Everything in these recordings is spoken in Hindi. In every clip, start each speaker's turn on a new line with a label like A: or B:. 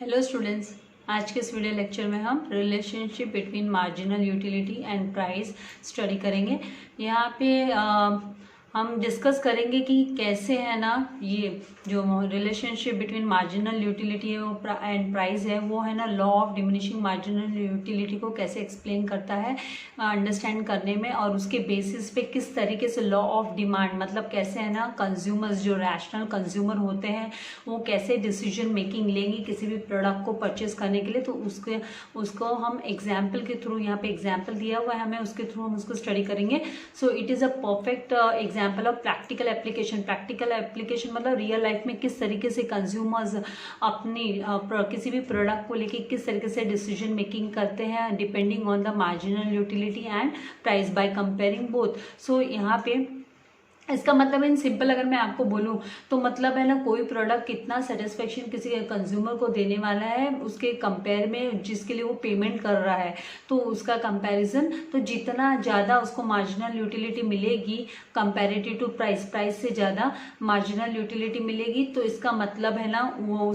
A: हेलो स्टूडेंट्स, आज के इस वीडियो लेक्चर में हम relationship between marginal utility and price study करेंगे। यहाँ पे हम डिस्कस करेंगे कि कैसे है ना ये जो रिलेशनशिप बिटवीन मार्जिनल यूटिलिटी है वो एंड प्राइस है वो है ना law of diminishing marginal utility को कैसे एक्सप्लेन करता है अंडरस्टैंड करने में, और उसके बेसिस पे किस तरीके से लॉ ऑफ डिमांड मतलब कैसे है ना कंज्यूमर्स जो रैशनल कंज्यूमर होते हैं वो कैसे डिसीजन मेकिंग लेंगे किसी भी प्रोडक्ट को परचेस करने के लिए। तो उसको हम एग्जाम्पल के थ्रू, यहाँ पे एग्जाम्पल दिया हुआ है हमें, उसके थ्रू हम उसको स्टडी करेंगे। So it is a perfect example of practical application. Practical application मतलब रियल लाइफ में किस तरीके से कंज्यूमर्स अपनी किसी भी प्रोडक्ट को लेके किस तरीके से डिसीजन मेकिंग करते हैं depending on the marginal utility and price by comparing both. So यहाँ पे इसका मतलब इन सिंपल अगर मैं आपको बोलूं तो मतलब है ना कोई प्रोडक्ट कितना सेटिस्फेक्शन किसी कंज्यूमर को देने वाला है उसके कंपेयर में जिसके लिए वो पेमेंट कर रहा है, तो उसका कंपैरिजन, तो जितना ज़्यादा उसको मार्जिनल यूटिलिटी मिलेगी कंपैरेटिव टू प्राइस से ज़्यादा मार्जिनल यूटिलिटी मिलेगी, तो इसका मतलब है ना वो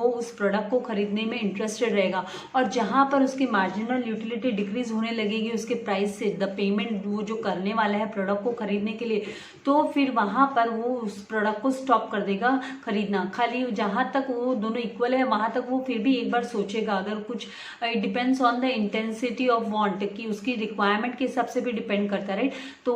A: उस प्रोडक्ट को खरीदने में इंटरेस्टेड रहेगा। और जहाँ पर उसकी मार्जिनल यूटिलिटी डिक्रीज होने लगेगी उसके प्राइस से, द पेमेंट वो जो करने वाला है प्रोडक्ट को खरीदने के लिए, तो फिर वहां पर वो उस प्रोडक्ट को स्टॉप कर देगा खरीदना। खाली जहां तक वो दोनों इक्वल है वहां तक वो फिर भी एक बार सोचेगा। अगर कुछ it depends on the intensity of want कि उसकी रिक्वायरमेंट के हिसाब से भी डिपेंड करता है, राइट। तो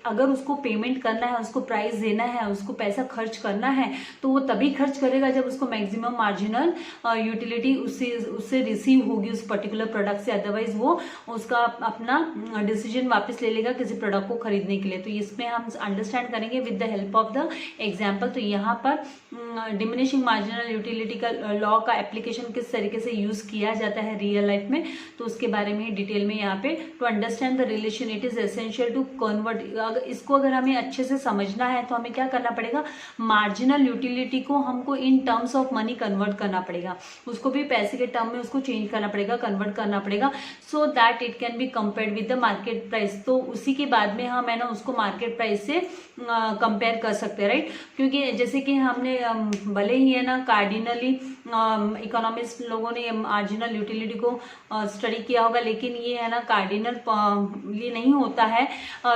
A: अगर उसको पेमेंट करना है, उसको प्राइस देना है, उसको पैसा खर्च करना है, तो वो तभी खर्च करेगा जब उसको मैक्सिमम मार्जिनल यूटिलिटी उससे रिसीव होगी उस पर्टिकुलर प्रोडक्ट से। अदरवाइज वो उसका अपना डिसीजन वापस ले लेगा किसी प्रोडक्ट को खरीदने के लिए। तो इसमें हम अंडरस्टैंड करेंगे with the help of the example. तो यहाँ पर डिमिनिशिंग मार्जिनल यूटिलिटी का लॉ का एप्लीकेशन किस तरीके से यूज किया जाता है रियल लाइफ में, तो उसके बारे में डिटेल में यहाँ पे to understand the relation it is essential to convert. इसको अगर हमें अच्छे से समझना है तो हमें क्या करना पड़ेगा, मार्जिनल यूटिलिटी को हमको इन टर्म्स ऑफ मनी कन्वर्ट करना पड़ेगा, उसको भी पैसे के टर्म में उसको चेंज करना पड़ेगा, कन्वर्ट करना पड़ेगा, so that it can be compared with the market price. तो उसी के बाद में हम है ना उसको मार्केट प्राइस से कंपेयर कर सकते हैं, राइट। क्योंकि जैसे कि हमने भले ही है ना कार्डिनली इकोनॉमिस्ट लोगों ने मार्जिनल यूटिलिटी को स्टडी किया होगा, लेकिन ये है ना कार्डिनल ये नहीं होता है।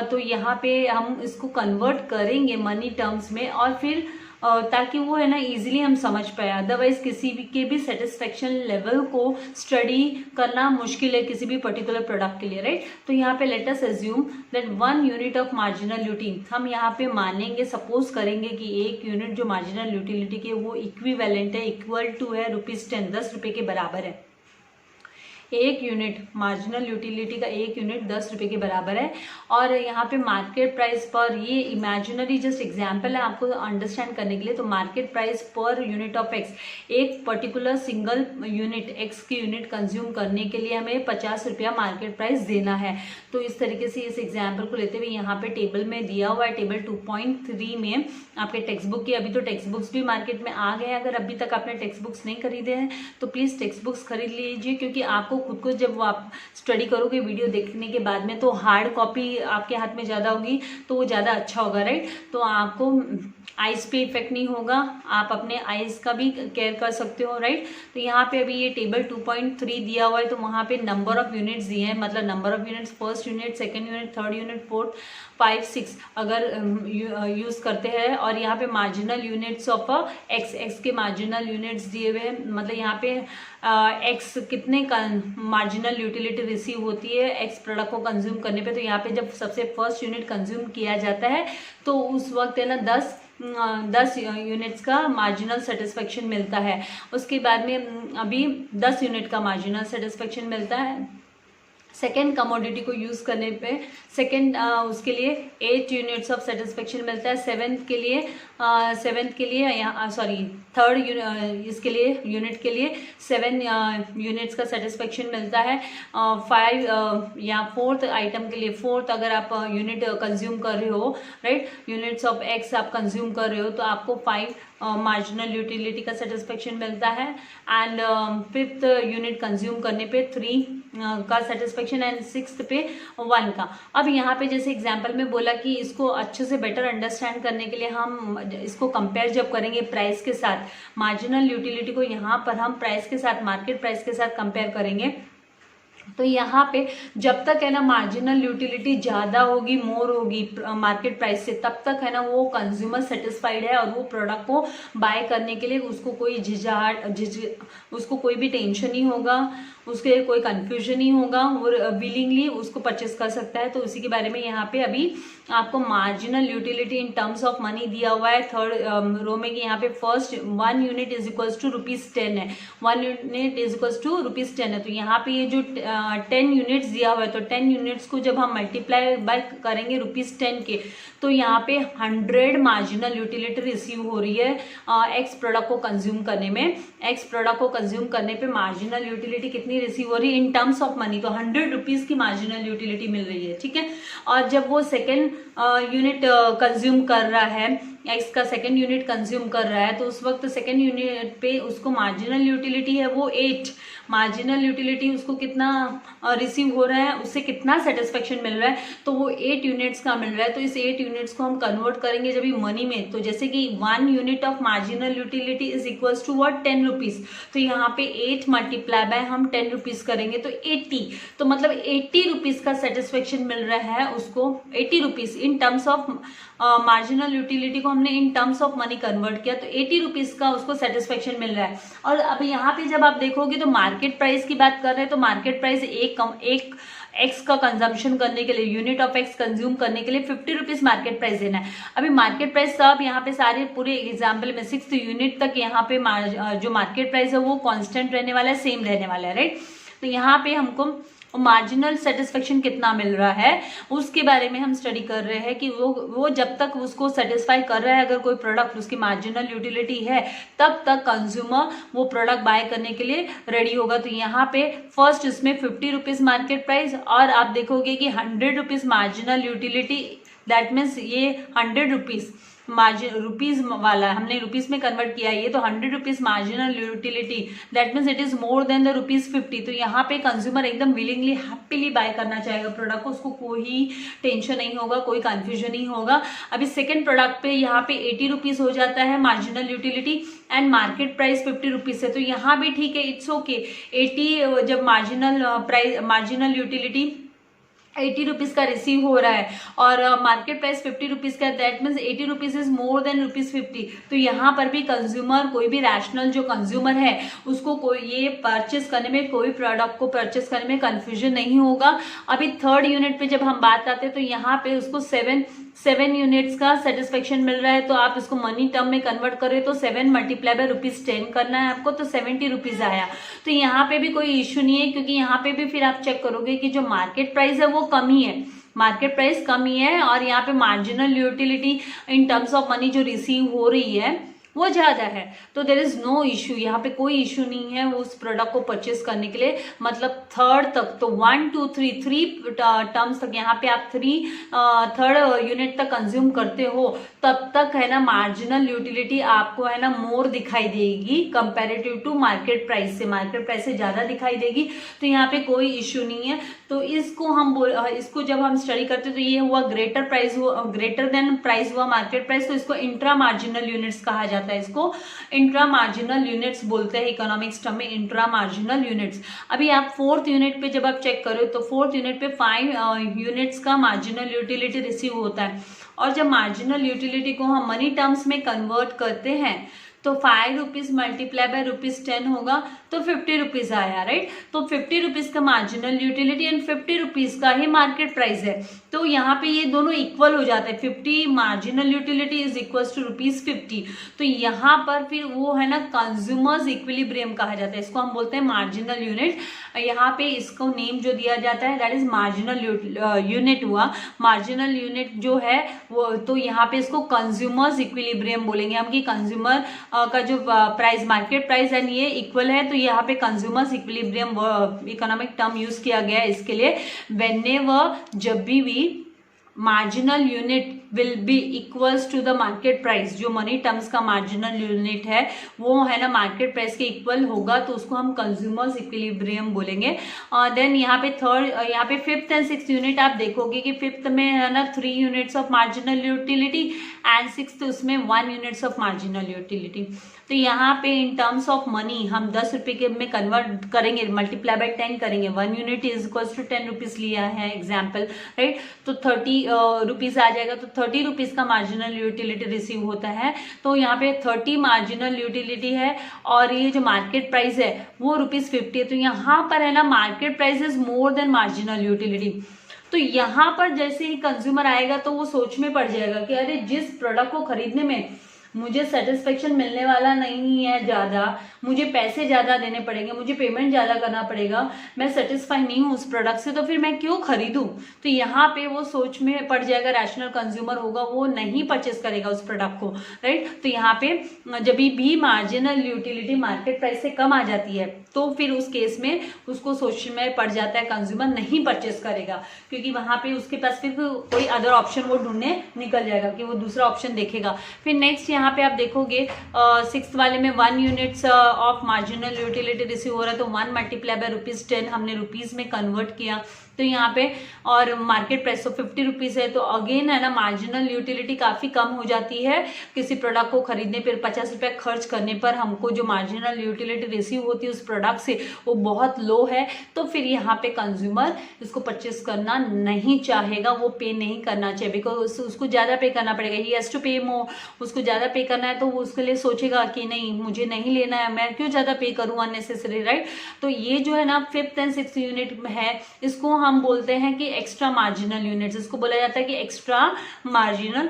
A: तो यहाँ पे हम इसको कन्वर्ट करेंगे मनी टर्म्स में, और फिर ताकि वो है ना इजीली हम समझ पाए। अदरवाइज किसी भी के भी सेटिस्फेक्शन लेवल को स्टडी करना मुश्किल है किसी भी पर्टिकुलर प्रोडक्ट के लिए, राइट। तो यहाँ पे let us assume that 1 unit of marginal utility, हम यहाँ पे मानेंगे, सपोज करेंगे कि एक यूनिट जो मार्जिनल यूटिलिटी के वो इक्विवेलेंट है, इक्वल टू है ₹10, 10 रुपए के बराबर है। एक यूनिट मार्जिनल यूटिलिटी का एक यूनिट 10 रुपए के बराबर है। और यहाँ पे मार्केट प्राइस पर, ये इमेजिनरी जस्ट एग्जांपल है आपको अंडरस्टैंड करने के लिए, तो market price per unit of x, एक पर्टिकुलर सिंगल यूनिट एक्स की यूनिट कंज्यूम करने के लिए हमें 50 रुपया मार्केट प्राइस देना है। तो इस तरीके से इस एग्जाम्पल को लेते हुए यहाँ पे टेबल में दिया हुआ है, टेबल 2.3 में आपके टेक्स्ट बुक की, अभी तो टेक्स्ट बुक्स भी मार्केट में आ गए हैं। अगर अभी तक आपने टेक्स्ट बुक्स नहीं खरीदे हैं तो प्लीज टेक्स्ट बुक्स खरीद लीजिए, क्योंकि आपको खुद को जब आप स्टडी करोगे वीडियो देखने के बाद में तो हार्ड कॉपी आपके हाथ में ज्यादा होगी तो वो ज्यादा अच्छा होगा, राइट। तो आपको आइज पे इफेक्ट नहीं होगा, आप अपने आइज का भी केयर कर सकते हो, राइट। तो यहाँ पे अभी ये टेबल 2.3 दिया हुआ है, तो वहाँ पे नंबर ऑफ यूनिट्स दिए हैं, मतलब number of units, first unit, second unit, third unit, fourth, 5, 6 अगर यूज करते हैं। और यहाँ पे मार्जिनल यूनिट्स ऑफ एक्स के मार्जिनल यूनिट्स दिए हुए हैं, मतलब यहाँ पे एक्स कितने मार्जिनल यूटिलिटी रिसीव होती है एक्स प्रोडक्ट को कंज्यूम करने पे। तो यहाँ पे जब सबसे फर्स्ट यूनिट कंज्यूम किया जाता है तो उस वक्त है ना 10 यूनिट्स का मार्जिनल सेटिस्फेक्शन मिलता है। उसके बाद में अभी 10 यूनिट का मार्जिनल सेटिस्फेक्शन मिलता है। सेकेंड कमोडिटी को यूज करने पे सेकेंड उसके लिए 8 यूनिट्स ऑफ सेटिस्फेक्शन मिलता है। सेवेंथ के लिए यहाँ सॉरी थर्ड इसके लिए यूनिट के लिए 7 यूनिट्स का सेटिस्फेक्शन मिलता है। 5 या फोर्थ आइटम के लिए, फोर्थ अगर आप यूनिट कंज्यूम कर रहे हो, राइट, यूनिट्स ऑफ एक्स आप कंज्यूम कर रहे हो तो आपको 5 मार्जिनल यूटिलिटी का सेटिस्फेक्शन मिलता है, एंड 5th यूनिट कंज्यूम करने पे 3 का सेटिस्फेक्शन, एंड 6th पे 1 का। अब यहाँ पे जैसे एग्जांपल में बोला कि इसको अच्छे से बेटर अंडरस्टैंड करने के लिए हम इसको कंपेयर जब करेंगे प्राइस के साथ, मार्जिनल यूटिलिटी को यहाँ पर हम प्राइस के साथ, मार्केट प्राइस के साथ कंपेयर करेंगे, तो यहाँ पे जब तक है ना मार्जिनल यूटिलिटी ज़्यादा होगी, मोर होगी मार्केट प्राइस से, तब तक है ना वो कंज्यूमर सेटिस्फाइड है और वो प्रोडक्ट को बाय करने के लिए उसको कोई उसको कोई भी टेंशन नहीं होगा, उसके कोई कंफ्यूजन नहीं होगा, और विलिंगली उसको परचेस कर सकता है। तो उसी के बारे में यहाँ पे अभी आपको marginal utility in terms of money दिया हुआ है 3rd रो में, कि यहाँ पे first 1 unit is equals to ₹10 है, 1 यूनिट इज इक्वल्स टू ₹10 है। तो यहाँ पे ये जो 10 यूनिट्स दिया हुआ है, तो 10 यूनिट्स को जब हम मल्टीप्लाई बाय करेंगे ₹10 के, तो यहाँ पे 100 मार्जिनल यूटिलिटी रिसीव हो रही है एक्स प्रोडक्ट को कंज्यूम करने में। एक्स प्रोडक्ट को कंज्यूम करने पे मार्जिनल यूटिलिटी कितनी रिसीव हो रही है इन टर्म्स ऑफ मनी, तो ₹100 की मार्जिनल यूटिलिटी मिल रही है, ठीक है। और जब वो सेकेंड यूनिट कंज्यूम कर रहा है, एक्स का सेकेंड यूनिट कंज्यूम कर रहा है, तो उस वक्त सेकेंड यूनिट पे उसको मार्जिनल यूटिलिटी है वो 8, मार्जिनल यूटिलिटी उसको कितना रिसीव हो रहा है, उससे कितना सेटिस्फेक्शन मिल रहा है, तो वो 8 यूनिट्स का मिल रहा है। तो इस 8 यूनिट्स को हम कन्वर्ट करेंगे जब ये मनी में, तो जैसे कि 1 unit of marginal utility is equals to what, ₹10, तो यहाँ पे 8 मल्टीप्लाई बाय हम ₹10 करेंगे तो 80, तो मतलब ₹80 का सेटिस्फेक्शन मिल रहा है उसको, ₹80 इन टर्म्स ऑफ मार्जिनल यूटिलिटी को हमने इन टर्म्स ऑफ मनी कन्वर्ट किया, तो ₹80 का उसको सेटिस्फेक्शन मिल रहा है। और अब यहाँ पे जब आप देखोगे तो मार्केट प्राइस की बात कर रहे हैं, तो मार्केट प्राइस एक एक्स का कंजम्पशन करने के लिए, यूनिट ऑफ एक्स कंज्यूम करने के लिए ₹50 मार्केट प्राइस देना है। अभी मार्केट प्राइस सब यहाँ पे सारे पूरे एग्जाम्पल में 6th यूनिट तक यहाँ पे जो मार्केट प्राइस है वो कांस्टेंट रहने वाला है, सेम रहने वाला है, राइट। तो यहाँ पे हमको मार्जिनल सेटिस्फेक्शन कितना मिल रहा है उसके बारे में हम स्टडी कर रहे हैं, कि वो जब तक उसको सेटिस्फाई कर रहा है अगर कोई प्रोडक्ट, उसकी मार्जिनल यूटिलिटी है, तब तक कंज्यूमर वो प्रोडक्ट बाय करने के लिए रेडी होगा। तो यहाँ पे फर्स्ट इसमें ₹50 मार्केट प्राइस, और आप देखोगे कि ₹100 मार्जिनल यूटिलिटी, दैट मीन्स ये ₹100 मार्जिन रुपीज वाला हमने रुपीज में कन्वर्ट किया है, ये तो ₹100 marginal utility, that means it is more than the ₹50। तो यहाँ पे कंज्यूमर एकदम विलिंगली हैप्पीली बाय करना चाहेगा प्रोडक्ट को, उसको कोई टेंशन नहीं होगा, कोई कंफ्यूजन नहीं होगा। अभी सेकंड प्रोडक्ट पे यहाँ पे ₹80 हो जाता है marginal utility, and market price ₹50 है, तो यहाँ भी ठीक है, इट्स ओके। 80 जब मार्जिनल यूटिलिटी ₹80 का रिसीव हो रहा है और मार्केट प्राइस ₹50 का, that means ₹80 is more than ₹50। तो यहाँ पर भी कंज्यूमर, कोई भी रैशनल जो कंज्यूमर है उसको कोई ये परचेस करने में, कोई प्रोडक्ट को परचेस करने में कंफ्यूजन नहीं होगा। अभी 3rd यूनिट पे जब हम बात आते हैं तो यहाँ पे उसको 7 यूनिट्स का सेटिस्फेक्शन मिल रहा है, तो आप इसको मनी टर्म में कन्वर्ट करें तो 7 मल्टीप्लाई बाय ₹10 करना है आपको, तो ₹70 आया। तो यहाँ पे भी कोई इश्यू नहीं है, क्योंकि यहाँ पे भी फिर आप चेक करोगे कि जो मार्केट प्राइस है वो कम ही है, मार्केट प्राइस कम ही है, और यहाँ पे marginal utility in terms of money जो रिसीव हो रही है वो ज्यादा है, तो देयर इज नो इश्यू, यहाँ पे कोई इश्यू नहीं है उस प्रोडक्ट को परचेस करने के लिए। मतलब 3rd तक, तो 1 2 3 टर्म्स तक, यहाँ पे आप 3rd यूनिट तक कंज्यूम करते हो, तब तक है ना मार्जिनल यूटिलिटी आपको है ना मोर दिखाई देगी कंपेरेटिव टू मार्केट प्राइस से, मार्केट प्राइस से ज्यादा दिखाई देगी। तो यहाँ पे कोई इश्यू नहीं है। तो इसको जब हम स्टडी करते तो ये हुआ ग्रेटर देन प्राइस हुआ मार्केट प्राइस, तो इसको इंट्रा मार्जिनल यूनिट्स कहा जाता है, इसको इंट्रा मार्जिनल यूनिट्स बोलते हैं इकोनॉमिक्स टर्म में, इंट्रा मार्जिनल यूनिट्स। अभी आप 4th यूनिट पे जब आप चेक करो तो 4th यूनिट पे 5 यूनिट्स का मार्जिनल यूटिलिटी रिसीव होता है, और जब मार्जिनल यूटिलिटी को हम मनी टर्म्स में कन्वर्ट करते हैं तो ₹5 मल्टीप्लाई बाय ₹10 होगा, तो ₹50 आया, राइट। तो ₹50 का मार्जिनल यूटिलिटी एंड ₹50 का ही मार्केट प्राइस है, तो यहाँ पे ये दोनों इक्वल हो जाते हैं, 50 marginal utility is equals to ₹50। तो यहाँ पर फिर वो है ना कंज्यूमर्स इक्विलिब्रियम कहा जाता है, इसको हम बोलते हैं मार्जिनल यूनिट। यहाँ पे इसको नेम जो दिया जाता है दैट इज मार्जिनल यूनिट हुआ। मार्जिनल यूनिट जो है वो, तो यहाँ पे इसको कंज्यूमर्स इक्विलिब्रियम बोलेंगे हम, कि कंज्यूमर का जो प्राइस मार्केट प्राइस है ये इक्वल है, तो यहाँ पे consumer's equilibrium economic term use किया गया है इसके लिए। व्हेनेवर जब भी marginal unit will be equals to the market price, जो मनी टर्म्स का मार्जिनल यूनिट है वो है ना मार्केट प्राइस के इक्वल होगा, तो उसको हम कंज्यूमर्स इक्विलिब्रियम बोलेंगे। देन यहाँ पे यहाँ पे फिफ्थ एंड सिक्स यूनिट आप देखोगे कि फिफ्थ में है ना 3 units of marginal utility and six उसमें 1 यूनिट्स ऑफ मार्जिनल यूटिलिटी। तो यहाँ पे इन टर्म्स ऑफ मनी हम 10 रुपये के में कन्वर्ट करेंगे, मल्टीप्लाई बाय 10 करेंगे, 1 unit is equals to 10 rupees लिया है एग्जाम्पल, राइट। तो 30 रुपीज आ जाएगा, तो 30 रुपीज का मार्जिनल यूटिलिटी रिसीव होता है। तो यहाँ पे 30 मार्जिनल यूटिलिटी है और ये जो मार्केट प्राइस है वो ₹50 है। तो यहाँ पर है ना market price is more than marginal utility. तो यहाँ पर जैसे ही कंज्यूमर आएगा तो वो सोच में पड़ जाएगा कि अरे जिस प्रोडक्ट को खरीदने में मुझे सेटिस्फेक्शन मिलने वाला नहीं है, ज़्यादा मुझे पैसे ज़्यादा देने पड़ेंगे, मुझे पेमेंट ज़्यादा करना पड़ेगा, मैं सेटिस्फाई नहीं हूँ उस प्रोडक्ट से, तो फिर मैं क्यों खरीदूँ। तो यहाँ पे वो सोच में पड़ जाएगा, रैशनल कंज्यूमर होगा, वो नहीं परचेस करेगा उस प्रोडक्ट को, राइट। तो यहाँ पे जब भी मार्जिनल यूटिलिटी मार्केट प्राइस से कम आ जाती है तो फिर उस केस में उसको सोच में पड़ जाता है, कंज्यूमर नहीं परचेस करेगा, क्योंकि वहाँ पे उसके पास फिर कोई अदर ऑप्शन वो ढूंढने निकल जाएगा कि वो दूसरा ऑप्शन देखेगा। फिर नेक्स्ट यहाँ पे आप देखोगे सिक्स्थ वाले में 1 units of marginal utility receive हो रहा है, तो 1 मल्टीप्लाई बाय ₹10 हमने रुपीज में कन्वर्ट किया। तो यहाँ पे और मार्केट प्राइस तो 50 रुपीज है, तो अगेन है ना मार्जिनल यूटिलिटी काफी कम हो जाती है। किसी प्रोडक्ट को खरीदने पर 50 रुपया खर्च करने पर हमको जो मार्जिनल यूटिलिटी रिसीव होती है उस प्रोडक्ट से वो बहुत लो है, तो फिर यहाँ पे कंज्यूमर इसको परचेस करना नहीं चाहेगा, वो पे नहीं करना चाहिए, बिकॉज उसको ज्यादा पे करना पड़ेगा, ही हैज टू पे मोर, उसको ज्यादा पे करना है तो वो उसके लिए सोचेगा कि नहीं मुझे नहीं लेना है, मैं क्यों ज्यादा पे करूँ अननेसेसरी, राइट। तो ये जो है ना फिफ्थ एंड सिक्स्थ यूनिट है, इसको हम बोलते हैं कि एक्स्ट्रा मार्जिनल यूनिट्स, इसको बोला जाता है कि एक्स्ट्रा मार्जिनल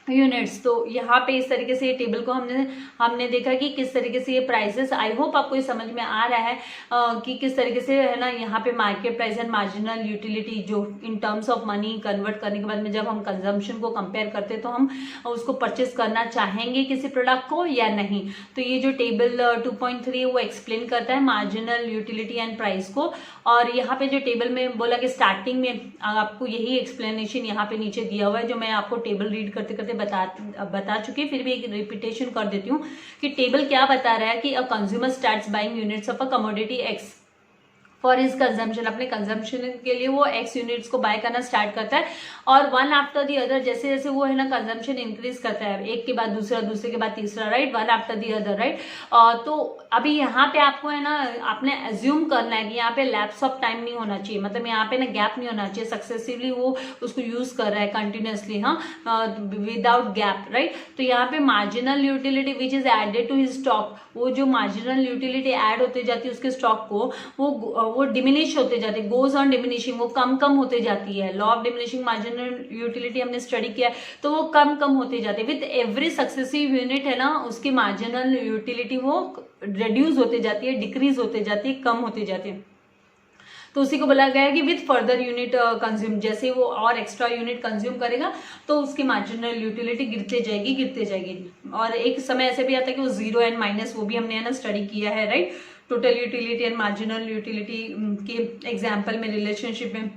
A: यूनिट्स। तो यहाँ पे इस तरीके से ये टेबल को हमने देखा कि किस तरीके से ये प्राइसेस, आई होप आपको ये समझ में आ रहा है कि किस तरीके से है ना यहाँ पे market price and marginal utility जो in terms of money convert करने के बाद में जब हम कंजम्पशन को कंपेयर करते हैं तो हम उसको परचेस करना चाहेंगे किसी प्रोडक्ट को या नहीं। तो ये जो टेबल 2.3 है वो एक्सप्लेन करता है मार्जिनल यूटिलिटी एंड प्राइस को। और यहाँ पे जो टेबल में बोला कि स्टार्टिंग में आपको यही एक्सप्लेनेशन यहाँ पे नीचे दिया हुआ है, जो मैं आपको टेबल रीड करते करते बता चुकी, फिर भी एक रिपीटेशन कर देती हूँ कि टेबल क्या बता रहा है कि a consumer starts buying units of a commodity x for his consumption, अपने कंजम्पशन के लिए वो एक्स यूनिट्स को बाय करना स्टार्ट करता है, और वन आफ्टर दी अदर जैसे जैसे वो है ना कंजम्पशन इंक्रीज करता है, एक के बाद दूसरा, दूसरे के बाद तीसरा, right, one after the other, right. तो अभी यहाँ पे आपको है ना आपने एज्यूम करना है कि यहाँ पे लैप्स ऑफ टाइम नहीं होना चाहिए, मतलब यहाँ पे ना गैप नहीं होना चाहिए, सक्सेसिवली वो उसको यूज कर रहा है कंटिन्यूसली, हाँ, विदाउट गैप, राइट। तो यहाँ पे marginal utility which is added to his stock, वो जो मार्जिनल यूटिलिटी ऐड होते जाती है उसके स्टॉक को, वो डिमिनिश होते जाते, गोज ऑन डिमिनिशिंग, वो कम कम होते जाती है। Law of diminishing marginal utility हमने स्टडी किया है, तो वो कम कम होते जाते, विद एवरी सक्सेसिव यूनिट है ना उसकी मार्जिनल यूटिलिटी वो रिड्यूस होते जाती है, डिक्रीज होते जाती है, कम होते जाती है। तो उसी को बोला गया है कि विद फर्दर यूनिट कंज्यूम, जैसे वो और एक्स्ट्रा यूनिट कंज्यूम करेगा तो उसकी मार्जिनल यूटिलिटी गिरते जाएगी। और एक समय ऐसे भी आता है कि वो जीरो एंड माइनस, वो भी हमने है ना स्टडी किया है, right, total utility and marginal utility के एग्जाम्पल में, रिलेशनशिप में।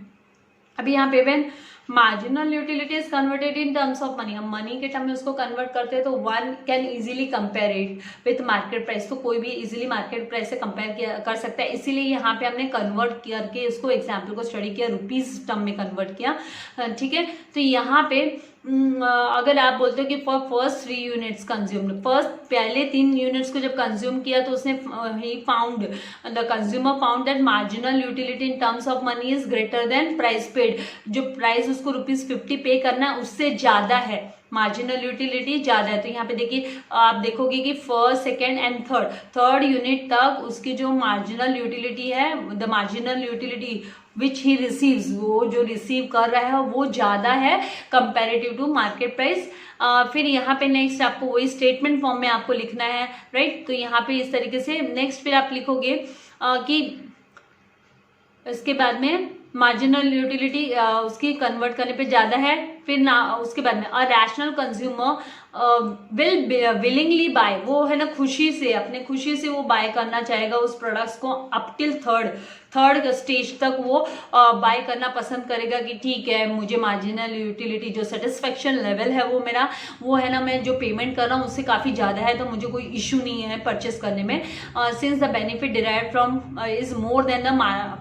A: अभी यहाँ पे when marginal utility is converted in terms of money, हम मनी के टर्म में उसको कन्वर्ट करते हैं तो one can easily compare it with market price, तो कोई भी इजीली मार्केट प्राइस से कंपेयर कर सकता है। इसीलिए यहाँ पे हमने कन्वर्ट करके इसको एग्जाम्पल को स्टडी किया, रुपीज टर्म में कन्वर्ट किया, ठीक है। तो यहाँ पे अगर आप बोलते हो कि for first 3 units consumed, first पहले 3 यूनिट्स को जब कंज्यूम किया तो उसने he found, the consumer found that marginal utility in terms of money is greater than price paid, जो प्राइस उसको ₹50 पे करना है उससे ज्यादा है, मार्जिनल यूटिलिटी ज्यादा है। तो यहाँ पे देखिए आप देखोगे कि first, second and third unit तक उसकी जो मार्जिनल यूटिलिटी है, the marginal utility which he receives, वो जो रिसीव कर रहा है वो ज्यादा है कंपेरेटिव टू मार्केट प्राइस। फिर यहाँ पे नेक्स्ट आपको वही स्टेटमेंट फॉर्म में आपको लिखना है, राइट। तो यहाँ पे इस तरीके से नेक्स्ट फिर आप लिखोगे कि इसके बाद में मार्जिनल यूटिलिटी उसकी कन्वर्ट करने पे ज्यादा है, फिर ना उसके बाद में a rational consumer willingly buy, वो है ना खुशी से, अपने खुशी से वो बाय करना चाहेगा उस प्रोडक्ट्स को अप टिल थर्ड स्टेज तक वो बाय करना पसंद करेगा कि ठीक है, मुझे मार्जिनल यूटिलिटी जो सेटिस्फेक्शन लेवल है वो मेरा वो है ना, मैं जो पेमेंट कर रहा हूँ उससे काफ़ी ज़्यादा है, तो मुझे कोई इशू नहीं है परचेस करने में, since the benefit derive from is more than the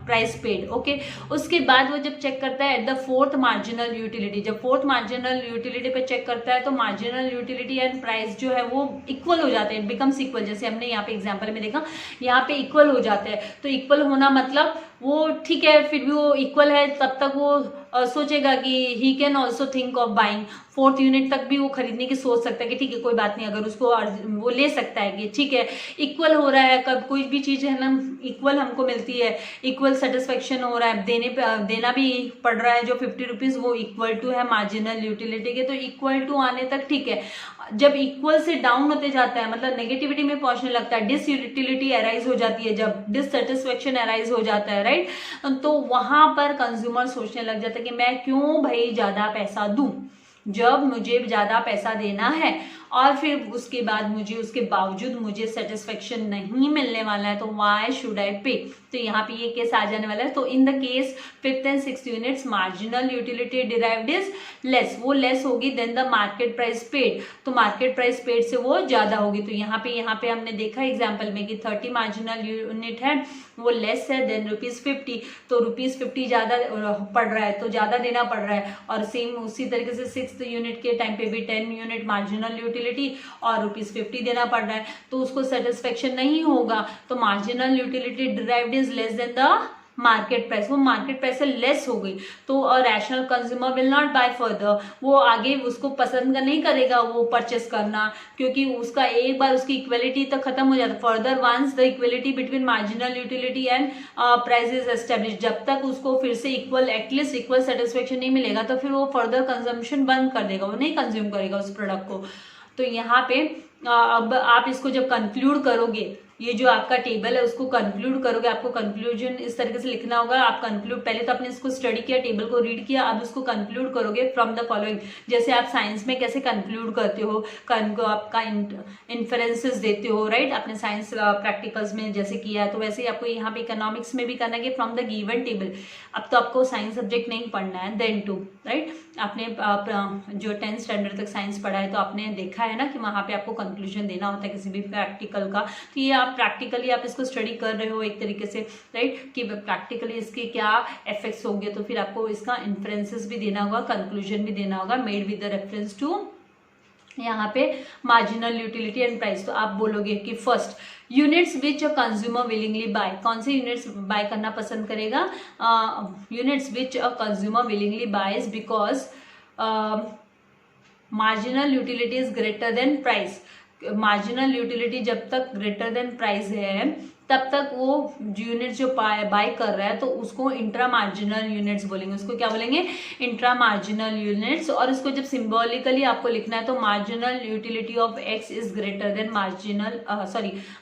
A: price paid. Okay, उसके बाद वो जब चेक करता है at the fourth marginal utility, जब फोर्थ मार्जिनल यूटिलिटी पे चेक करता है तो मार्जिनल यूटिलिटी एंड प्राइस जो है वो इक्वल हो जाते हैं, इट बिकम्स इक्वल। जैसे हमने यहाँ पे एग्जांपल में देखा, यहाँ पे इक्वल हो जाते हैं, तो इक्वल होना मतलब वो ठीक है, फिर भी वो इक्वल है तब तक वो सोचेगा कि he can also think of buying fourth unit तक भी वो खरीदने की सोच सकता है कि ठीक है कोई बात नहीं, अगर उसको वो ले सकता है कि ठीक है इक्वल हो रहा है, कब कोई भी चीज़ है ना इक्वल हमको मिलती है, इक्वल सेटिस्फेक्शन हो रहा है, देना भी पड़ रहा है, जो 50 रुपीज़ वो इक्वल टू है मार्जिनल यूटिलिटी के, तो इक्वल टू आने तक ठीक है। जब इक्वल से डाउन होते जाता है, मतलब नेगेटिविटी में पहुंचने लगता है, डिसयूटिलिटी अराइज हो जाती है, जब डिससेटिस्फेक्शन अराइज हो जाता है, राइट, तो वहां पर कंज्यूमर सोचने लग जाता है कि मैं क्यों भाई ज्यादा पैसा दूं, जब मुझे ज्यादा पैसा देना है और फिर उसके बाद मुझे उसके बावजूद मुझे सेटिस्फेक्शन नहीं मिलने वाला है, तो व्हाई शुड आई पे। तो यहाँ पे ये केस आ जाने वाला है। तो in the case 5th and 6th units marginal utility derived is less, वो लेस होगी than the market price paid, तो मार्केट प्राइस पेड से वो ज्यादा होगी। तो यहाँ पे हमने देखा एग्जाम्पल में कि 30 मार्जिनल यूनिट है वो लेस है देन ₹50, तो ₹50 ज्यादा पड़ रहा है, तो ज्यादा देना पड़ रहा है। और सेम उसी तरीके से 6th यूनिट के टाइम पे भी 10 यूनिट मार्जिनल यूटिलिटी और ₹50 देना पड़ रहा है, तो उसको सेटिस्फेक्शन नहीं होगा, तो marginal utility derived is less than the market price, वो मार्केट प्राइस से लेस हो गई, तो rational consumer will not by further, वो आगे उसको पसंद नहीं करेगा वो परचेस करना, क्योंकि उसका एक बार उसकी इक्वलिटी तक खत्म हो जाता है। Further once the equality between marginal utility and price is establish, जब तक उसको फिर से इक्वल एटलीस्ट इक्वल सेटिस्फेक्शन नहीं मिलेगा तो फिर वो फर्दर कंजम्पशन बंद कर देगा, वो नहीं कंज्यूम करेगा उस प्रोडक्ट को। तो यहाँ पे अब आप इसको जब कंक्लूड करोगे, ये जो आपका टेबल है उसको कंक्लूड करोगे, आपको कंक्लूजन इस तरीके से लिखना होगा। आप कंक्लूड, पहले तो आपने इसको स्टडी किया, टेबल को रीड किया, अब उसको कंक्लूड करोगे फ्रॉम द फॉलोइंग। जैसे आप साइंस में कैसे कंक्लूड करते हो, आपका इन्फरेंसेस देते हो, राइट, आपने साइंस प्रैक्टिकल्स में जैसे किया है, तो वैसे ही आपको यहाँ पे इकोनॉमिक्स में भी करना है फ्रॉम द गिवन टेबल। अब तो आपको साइंस सब्जेक्ट नहीं पढ़ना है, देन टू, राइट, आपने जो 10th स्टैंडर्ड तक साइंस पढ़ा है तो आपने देखा है ना कि वहाँ पे आपको कंक्लूजन देना होता है किसी भी प्रैक्टिकल का। तो ये आप प्रैक्टिकली आप इसको स्टडी कर रहे हो एक तरीके से, राइट, कि प्रैक्टिकली इसके क्या इफेक्ट्स होंगे, तो फिर आपको इसका इन्फ्रेंसेस भी देना होगा, कंक्लूजन भी देना होगा, made with the reference to यहाँ पे मार्जिनल यूटिलिटी एंड प्राइस। तो आप बोलोगे कि first units which a consumer willingly buy, कौन से यूनिट्स बाय करना पसंद करेगा, units which a consumer willingly buys because marginal utility is greater than price. Marginal utility जब तक ग्रेटर देन प्राइस है तब तक वो यूनिट जो बाय कर रहा है तो उसको इंट्रा मार्जिनल यूनिट्स बोलेंगे, उसको क्या बोलेंगे, इंट्रा मार्जिनल यूनिट्स। और इसको जब सिंबॉलिकली आपको लिखना है तो marginal utility of X is greater then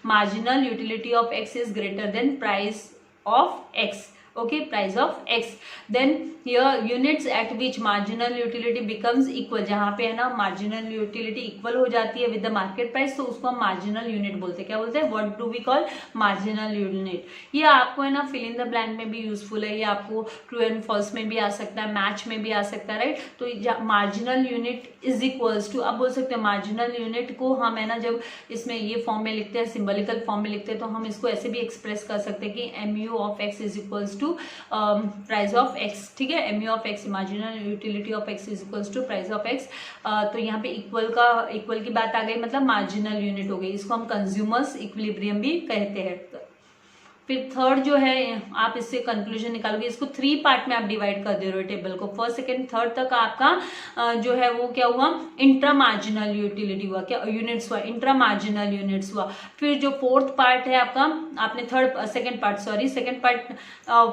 A: marginal utility of X is greater than price of x, okay, price of x, then here units at which marginal utility becomes equal, जहाँ पे है ना marginal utility equal हो जाती है with the market price, तो उसको हम marginal unit बोलते हैं। क्या बोलते हैं, what do we call marginal unit। ये आपको है ना fill in the blank में भी यूजफुल है, ये आपको true and false में भी आ सकता है, मैच में भी आ सकता है, राइट। तो marginal unit is equals to, आप बोल सकते हैं marginal unit को हम है ना जब इसमें ये फॉर्म में लिखते हैं, सिंबॉलिकल फॉर्म में लिखते हैं, तो हम इसको ऐसे भी एक्सप्रेस कर सकते हैं कि mu of x is equals to price of X, ठीक है, mu ऑफ X, marginal utility of X is equals to price of X. तो यहाँ पे इक्वल की बात आ गई, मतलब मार्जिनल यूनिट हो गई, इसको हम कंज्यूमर्स इक्विलिब्रियम भी कहते हैं। फिर थर्ड जो है आप इससे कंक्लूजन निकालोगे, इसको 3 पार्ट में आप डिवाइड कर दे रहे हो टेबल को, फर्स्ट सेकंड थर्ड तक आपका जो है वो क्या हुआ, इंट्रा मार्जिनल यूटिलिटी हुआ, क्या यूनिट्स हुआ, इंट्रा मार्जिनल यूनिट्स हुआ। फिर जो फोर्थ पार्ट है आपका, आपने सेकंड पार्ट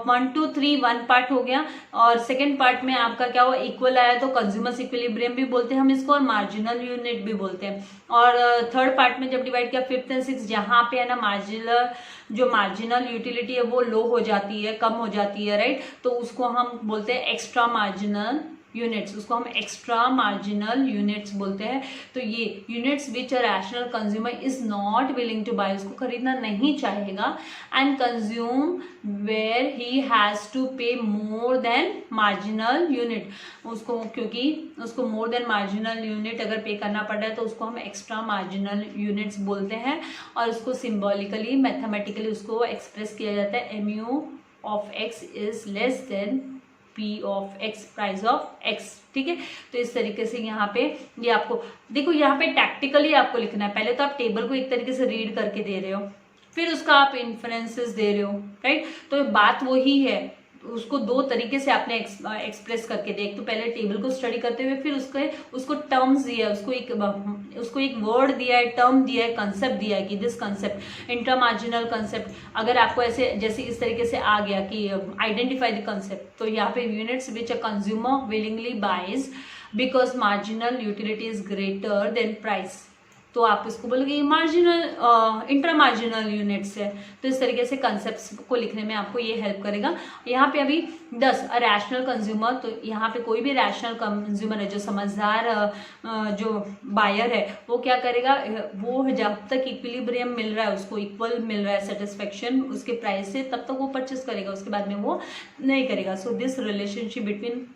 A: 1 2 3 1 पार्ट हो गया, और सेकंड पार्ट में आपका क्या हुआ, इक्वल आया, तो कंज्यूमर्स इक्विलिब्रियम भी बोलते हैं हम इसको, और मार्जिनल यूनिट भी बोलते हैं। और थर्ड पार्ट में जब डिवाइड किया 5th and 6th, जहाँ पे है ना मार्जिनल यूटिलिटी है वो लो हो जाती है, कम हो जाती है, राइट, तो उसको हम बोलते हैं एक्स्ट्रा मार्जिनल यूनिट्स, उसको हम एक्स्ट्रा मार्जिनल यूनिट्स बोलते हैं। तो ये units which a rational consumer is not willing to buy, उसको खरीदना नहीं चाहेगा, and consume where he has to pay more then marginal unit, उसको क्योंकि उसको मोर देन मार्जिनल यूनिट अगर पे करना पड़ रहा है तो उसको हम एक्स्ट्रा मार्जिनल यूनिट्स बोलते हैं। और उसको सिंबॉलिकली मैथमेटिकली उसको एक्सप्रेस किया जाता है, mu of x is less than P of x, price of x, ठीक है। तो इस तरीके से यहाँ पे ये आपको देखो, यहाँ पे टैक्टिकली आपको लिखना है। पहले तो आप टेबल को एक तरीके से रीड करके दे रहे हो, फिर उसका आप इन्फ्रेंसेस दे रहे हो, राइट। तो बात वही है, उसको दो तरीके से आपने एक्सप्रेस करके दिया। एक तो पहले टेबल को स्टडी करते हुए, फिर उसको टर्म्स दिया है, उसको एक वर्ड दिया है, टर्म दिया है, कंसेप्ट दिया है कि दिस कंसेप्ट इंटरमार्जिनल कंसेप्ट। अगर आपको ऐसे जैसे इस तरीके से आ गया कि आइडेंटिफाई द कंसेप्ट, तो यहाँ पे units which a consumer willingly buys because marginal utility is greater than price, तो आप इसको बोलोगे मार्जिनल इंटर मार्जिनल यूनिट्स है। तो इस तरीके से कंसेप्ट्स को लिखने में आपको ये हेल्प करेगा। यहाँ पे अभी 10 रैशनल कंज्यूमर, तो यहाँ पे कोई भी रैशनल कंज्यूमर है जो समझदार जो बायर है, वो क्या करेगा, वो जब तक इक्विलिब्रियम मिल रहा है, उसको इक्वल मिल रहा है सेटिस्फेक्शन उसके प्राइस से, तब तक वो परचेस करेगा, उसके बाद में वो नहीं करेगा। सो दिस रिलेशनशिप बिटवीन,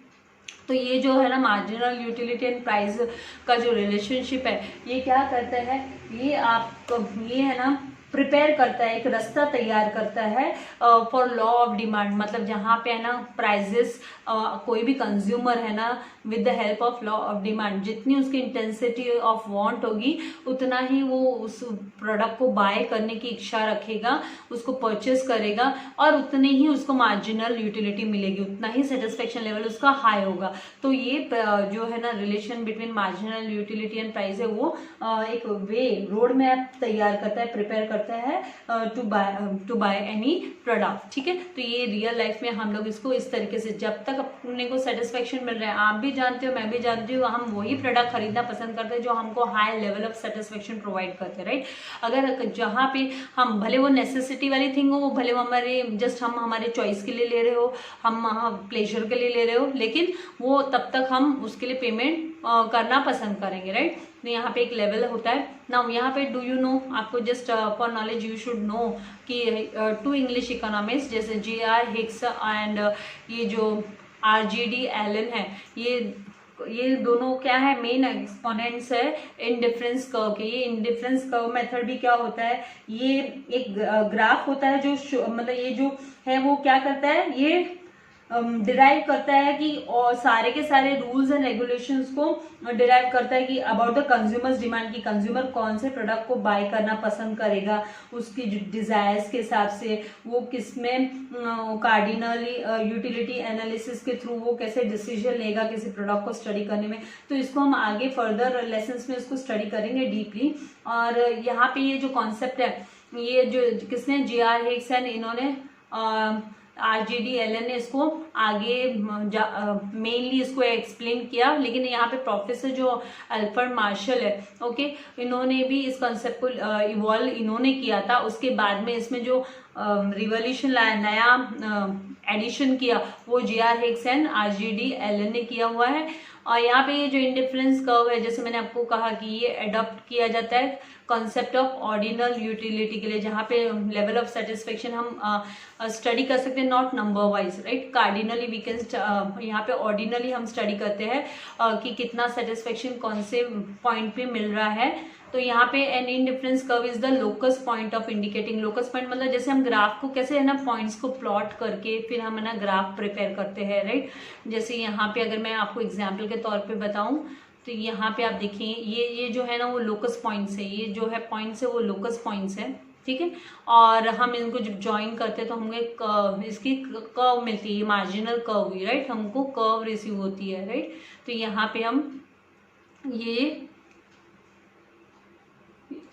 A: तो ये जो है ना मार्जिनल यूटिलिटी एंड प्राइस का जो रिलेशनशिप है, ये क्या करता है, ये आपको ये है ना प्रिपेयर करता है, एक रास्ता तैयार करता है फॉर लॉ ऑफ डिमांड। मतलब जहाँ पे है ना प्राइजेस, कोई भी कंज्यूमर है ना with the help of law of demand, जितनी उसकी इंटेंसिटी ऑफ वांट होगी उतना ही वो उस प्रोडक्ट को बाय करने की इच्छा रखेगा, उसको परचेस करेगा, और उतनी ही उसको मार्जिनल यूटिलिटी मिलेगी, उतना ही सेटिस्फेक्शन लेवल उसका हाई होगा। तो ये जो है ना relation between marginal utility and price है, वो एक वे रोड मैप तैयार करता है, प्रिपेयर करता है टू बाय एनी प्रोडक्ट, ठीक है। तो ये रियल लाइफ में हम लोग इसको इस तरीके से, जब तक अपने को सेटिस्फेक्शन मिल रहा है, आप भी जानते हो मैं भी जानती हूँ, हम वही प्रोडक्ट खरीदना पसंद करते हैं जो हमको high level of satisfaction provide करते हैं, राइट। अगर जहाँ पे हम भले वो नेसेसिटी वाली थिंग हो, वो भले वो हमारे जस्ट हम हमारे चॉइस के लिए ले रहे हो, हम प्लेजर के लिए ले रहे हो, लेकिन वो तब तक हम उसके लिए पेमेंट करना पसंद करेंगे, राइट। तो यहाँ पे एक लेवल होता है ना। यहाँ पे डू यू नो, आपको just for knowledge you should know कि 2 इंग्लिश इकोनॉमिस्ट जैसे J.R. हिक्स एंड ये जो R.G.D. एलन है, ये दोनों क्या है, मेन एक्सपोनेंट्स है इंडिफरेंस कर्व के। ये इंडिफरेंस कर्व मेथड भी क्या होता है, ये एक ग्राफ होता है जो मतलब ये जो है वो क्या करता है, ये डिराइव करता है कि और सारे के सारे रूल्स एंड रेगुलेशंस को डिराइव करता है कि अबाउट द कंज्यूमर्स डिमांड, की कंज्यूमर कौन से प्रोडक्ट को बाय करना पसंद करेगा, उसकी डिजायर्स के हिसाब से वो किसमें कार्डिनली यूटिलिटी एनालिसिस के थ्रू वो कैसे डिसीजन लेगा किसी प्रोडक्ट को स्टडी करने में। तो इसको हम आगे फर्दर लेसन्स में इसको स्टडी करेंगे डीपली। और यहाँ पे ये जो कॉन्सेप्ट है, ये जो किसने, J.R. हिक्स एंड इन्होंने R.G.D. एलन ने इसको आगे मेनली इसको एक्सप्लेन किया, लेकिन यहाँ पे प्रोफेसर जो अल्फ्रेड मार्शल है, ओके, इन्होंने भी इस कॉन्सेप्ट को इवॉल्व इन्होंने किया था। उसके बाद में इसमें जो रिवॉल्यूशन लाया, नया एडिशन किया, वो J.R. Hicks and R.G.D. Elon ने किया हुआ है। और यहाँ पे ये जो इंडिफरेंस कर्व है, जैसे मैंने आपको कहा कि ये अडॉप्ट किया जाता है कॉन्सेप्ट ऑफ ऑर्डिनल यूटिलिटी के लिए, जहाँ पे लेवल ऑफ सेटिस्फेक्शन हम स्टडी कर सकते हैं not number wise, right. Cardinally we can, यहाँ पे ऑर्डिनली हम स्टडी करते हैं कि कितना सेटिस्फेक्शन कौन से पॉइंट पे मिल रहा है। तो यहाँ पे an indifference curve is the locus point of indicating. Locus point मतलब जैसे हम ग्राफ को कैसे है ना पॉइंट्स को प्लॉट करके फिर हम है ना ग्राफ प्रिपेयर करते हैं, राइट। जैसे यहाँ पे अगर मैं आपको एग्जाम्पल के तौर पे बताऊं, तो यहाँ पे आप देखिए ये जो है ना वो लोकस पॉइंट्स है, ये जो है पॉइंट्स है वो लोकस पॉइंट्स है, ठीक है। और हम इनको जब ज्वाइन करते हैं तो हमें इसकी कर्व मिलती है, मार्जिनल कर्व हुई, राइट, हमको कर्व रिसीव होती है, राइट। तो यहाँ पे हम ये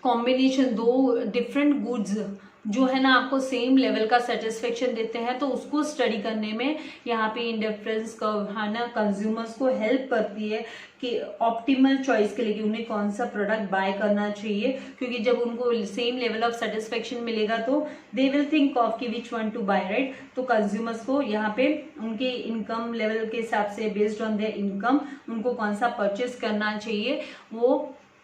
A: कॉम्बिनेशन, दो डिफरेंट गुड्स जो है ना आपको सेम लेवल का सेटिस्फेक्शन देते हैं, तो उसको स्टडी करने में यहाँ पे इंडिफरेंस कर्व है ना कंज्यूमर्स को हेल्प करती है कि ऑप्टिमल चॉइस के लिए कि उन्हें कौन सा प्रोडक्ट बाय करना चाहिए, क्योंकि जब उनको सेम लेवल ऑफ सेटिस्फेक्शन मिलेगा तो दे विल थिंक ऑफ कि which one to buy, right. तो कंज्यूमर्स को यहाँ पे उनके इनकम लेवल के हिसाब से बेस्ड ऑन देयर इनकम उनको कौन सा परचेस करना चाहिए वो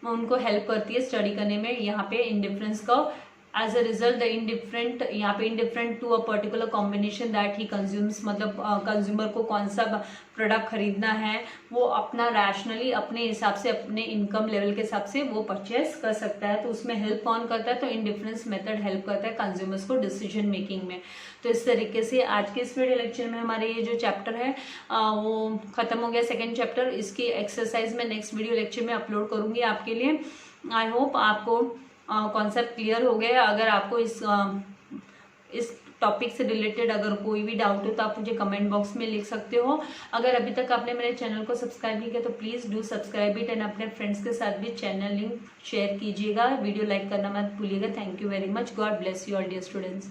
A: उनको हेल्प करती है स्टडी करने में। यहाँ पे indifference curve as a result the indifferent, यहाँ पे indifferent to a particular combination that he consumes, मतलब कंज्यूमर को कौन सा प्रोडक्ट खरीदना है वो अपना रैशनली अपने हिसाब से अपने इनकम लेवल के हिसाब से वो परचेस कर सकता है। तो उसमें हेल्प कौन करता है, तो इंडिफरेंस मेथड हेल्प करता है कंज्यूमर्स को डिसीजन मेकिंग में। तो इस तरीके से आज के इस वीडियो लेक्चर में हमारे ये जो चैप्टर है वो खत्म हो गया, सेकेंड चैप्टर। इसकी एक्सरसाइज में नेक्स्ट वीडियो लेक्चर में अपलोड करूंगी आपके लिए। आई होप आपको कॉन्सेप्ट क्लियर हो गया। अगर आपको इस टॉपिक से रिलेटेड अगर कोई भी डाउट हो तो आप मुझे कमेंट बॉक्स में लिख सकते हो। अगर अभी तक आपने मेरे चैनल को सब्सक्राइब नहीं किया तो please do subscribe it and अपने फ्रेंड्स के साथ भी चैनल लिंक शेयर कीजिएगा। वीडियो लाइक करना मत भूलिएगा। Thank you very much. God bless you all dear students.